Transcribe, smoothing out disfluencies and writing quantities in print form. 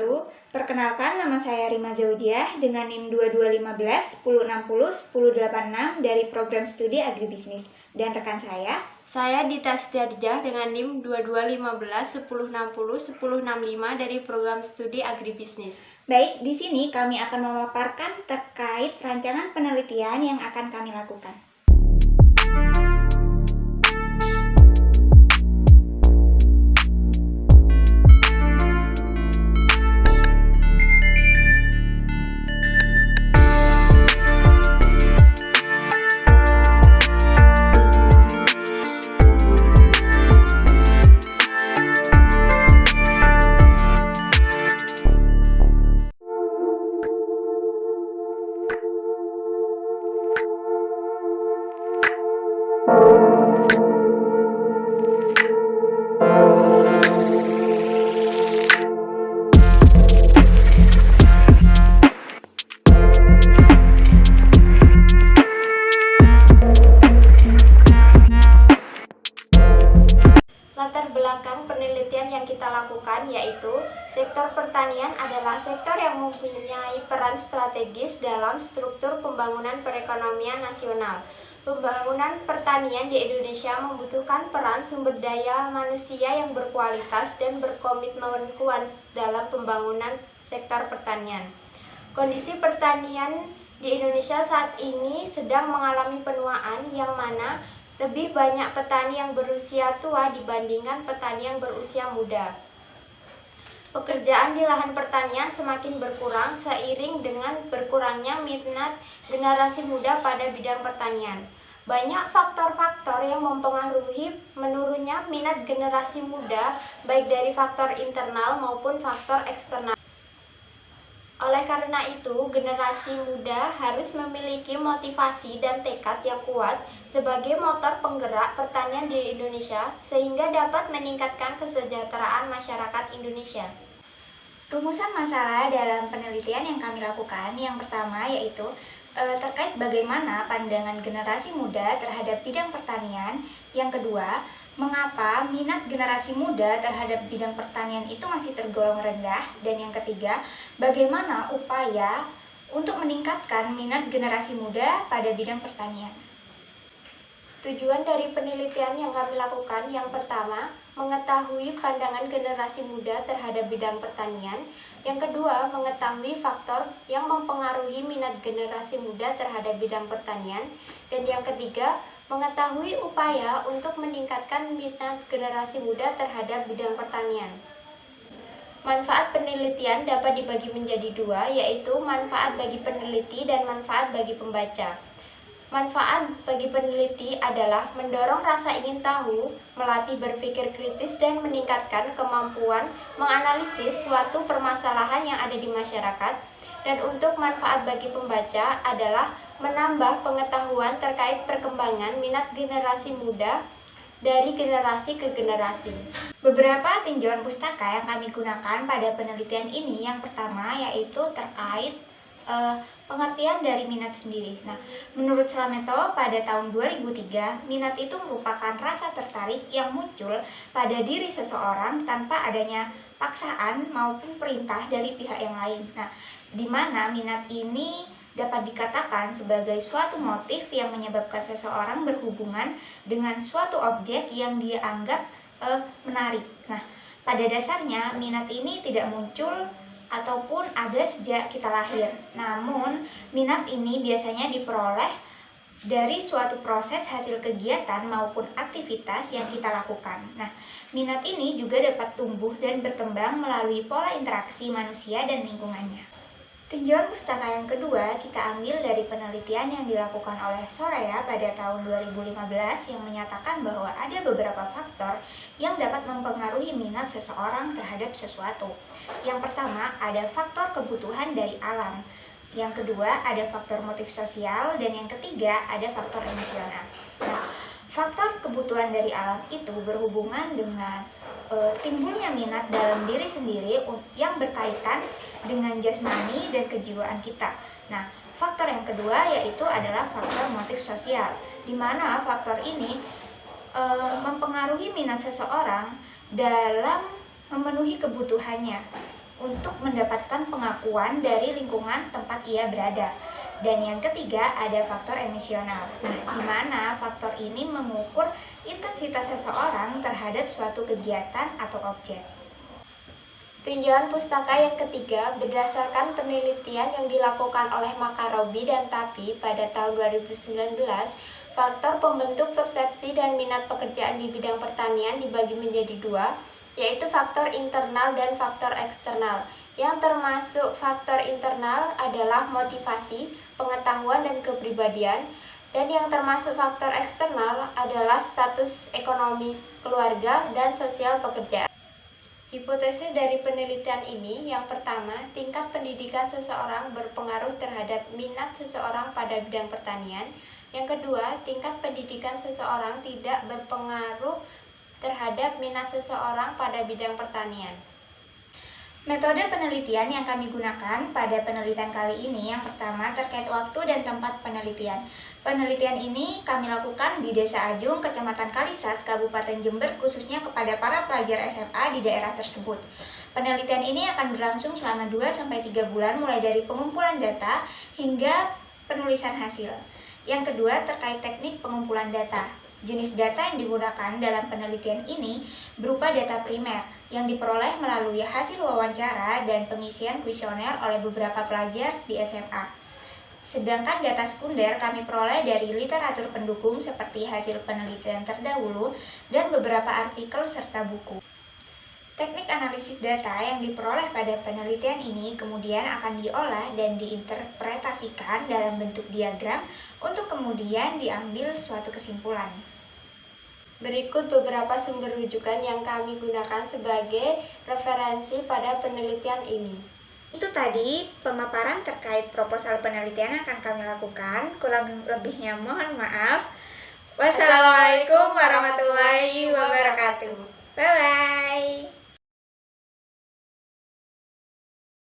wabarakatuh. Perkenalkan, nama saya Rima Zaujiah dengan NIM 2215 1060 1086 dari program studi agribisnis. Dan rekan saya Dita Setiarjah dengan NIM 2215 1060 1065 dari program studi agribisnis. Baik, di sini kami akan memaparkan terkait rancangan penelitian yang akan kami lakukan. Latar belakang penelitian yang kita lakukan yaitu sektor pertanian adalah sektor yang mempunyai peran strategis dalam struktur pembangunan perekonomian nasional. Pembangunan pertanian di Indonesia membutuhkan peran sumber daya manusia yang berkualitas dan berkomitmen kuat dalam pembangunan sektor pertanian. Kondisi pertanian di Indonesia saat ini sedang mengalami penuaan yang mana lebih banyak petani yang berusia tua dibandingkan petani yang berusia muda. Pekerjaan di lahan pertanian semakin berkurang seiring dengan berkurangnya minat generasi muda pada bidang pertanian. Banyak faktor-faktor yang mempengaruhi menurunnya minat generasi muda, baik dari faktor internal maupun faktor eksternal. Oleh karena itu, generasi muda harus memiliki motivasi dan tekad yang kuat sebagai motor penggerak pertanian di Indonesia sehingga dapat meningkatkan kesejahteraan masyarakat Indonesia. Rumusan masalah dalam penelitian yang kami lakukan yang pertama yaitu terkait bagaimana pandangan generasi muda terhadap bidang pertanian. Yang kedua, mengapa minat generasi muda terhadap bidang pertanian itu masih tergolong rendah. Dan yang ketiga, bagaimana upaya untuk meningkatkan minat generasi muda pada bidang pertanian. Tujuan dari penelitian yang kami lakukan yang pertama, mengetahui pandangan generasi muda terhadap bidang pertanian. Yang kedua, mengetahui faktor yang mempengaruhi minat generasi muda terhadap bidang pertanian. Dan yang ketiga, mengetahui upaya untuk meningkatkan minat generasi muda terhadap bidang pertanian. Manfaat penelitian dapat dibagi menjadi dua, yaitu manfaat bagi peneliti dan manfaat bagi pembaca. Manfaat bagi peneliti adalah mendorong rasa ingin tahu, melatih berpikir kritis dan meningkatkan kemampuan menganalisis suatu permasalahan yang ada di masyarakat. Dan untuk manfaat bagi pembaca adalah menambah pengetahuan terkait perkembangan minat generasi muda dari generasi ke generasi. Beberapa tinjauan pustaka yang kami gunakan pada penelitian ini yang pertama yaitu terkait pengertian dari minat sendiri. Nah, menurut Slameto pada tahun 2003, minat itu merupakan rasa tertarik yang muncul pada diri seseorang tanpa adanya paksaan maupun perintah dari pihak yang lain. Nah, di mana minat ini dapat dikatakan sebagai suatu motif yang menyebabkan seseorang berhubungan dengan suatu objek yang dia anggap menarik. Nah, pada dasarnya minat ini tidak muncul ataupun ada sejak kita lahir. Namun, minat ini biasanya diperoleh dari suatu proses hasil kegiatan maupun aktivitas yang kita lakukan. Nah, minat ini juga dapat tumbuh dan berkembang melalui pola interaksi manusia dan lingkungannya. Tinjauan pustaka yang kedua kita ambil dari penelitian yang dilakukan oleh Soraya pada tahun 2015 yang menyatakan bahwa ada beberapa faktor yang dapat mempengaruhi minat seseorang terhadap sesuatu. Yang pertama, ada faktor kebutuhan dari alam. Yang kedua, ada faktor motif sosial. Dan yang ketiga, ada faktor emosional. Nah, faktor kebutuhan dari alam itu berhubungan dengan timbulnya minat dalam diri sendiri yang berkaitan dengan jasmani dan kejiwaan kita. Nah, faktor yang kedua yaitu adalah faktor motif sosial, di mana faktor ini mempengaruhi minat seseorang dalam memenuhi kebutuhannya. untuk mendapatkan pengakuan dari lingkungan tempat ia berada. Dan yang ketiga ada faktor emosional. Nah, di mana faktor ini mengukur intensitas seseorang terhadap suatu kegiatan atau objek. Tinjauan pustaka yang ketiga berdasarkan penelitian yang dilakukan oleh Makarobi dan Tapi pada tahun 2019, faktor pembentuk persepsi dan minat pekerjaan di bidang pertanian dibagi menjadi dua, yaitu faktor internal dan faktor eksternal. Yang termasuk faktor internal adalah motivasi, pengetahuan, dan kepribadian, dan yang termasuk faktor eksternal adalah status ekonomi keluarga dan sosial pekerjaan. Hipotesis dari penelitian ini, yang pertama, tingkat pendidikan seseorang berpengaruh terhadap minat seseorang pada bidang pertanian. Yang kedua, tingkat pendidikan seseorang tidak berpengaruh terhadap minat seseorang pada bidang pertanian. Metode penelitian yang kami gunakan pada penelitian kali ini yang pertama terkait waktu dan tempat penelitian. Penelitian ini kami lakukan di Desa Ajung, Kecamatan Kalisat, Kabupaten Jember, khususnya kepada para pelajar SMA di daerah tersebut. Penelitian ini akan berlangsung selama 2-3 bulan mulai dari pengumpulan data hingga penulisan hasil. Yang kedua terkait teknik pengumpulan data. Jenis data yang digunakan dalam penelitian ini berupa data primer yang diperoleh melalui hasil wawancara dan pengisian kuesioner oleh beberapa pelajar di SMA. Sedangkan data sekunder kami peroleh dari literatur pendukung seperti hasil penelitian terdahulu dan beberapa artikel serta buku. Teknik analisis data yang diperoleh pada penelitian ini kemudian akan diolah dan diinterpretasikan dalam bentuk diagram untuk kemudian diambil suatu kesimpulan. Berikut beberapa sumber rujukan yang kami gunakan sebagai referensi pada penelitian ini. Itu tadi pemaparan terkait proposal penelitian yang akan kami lakukan. Kurang lebihnya mohon maaf. Wassalamualaikum warahmatullahi wabarakatuh. Bye-bye.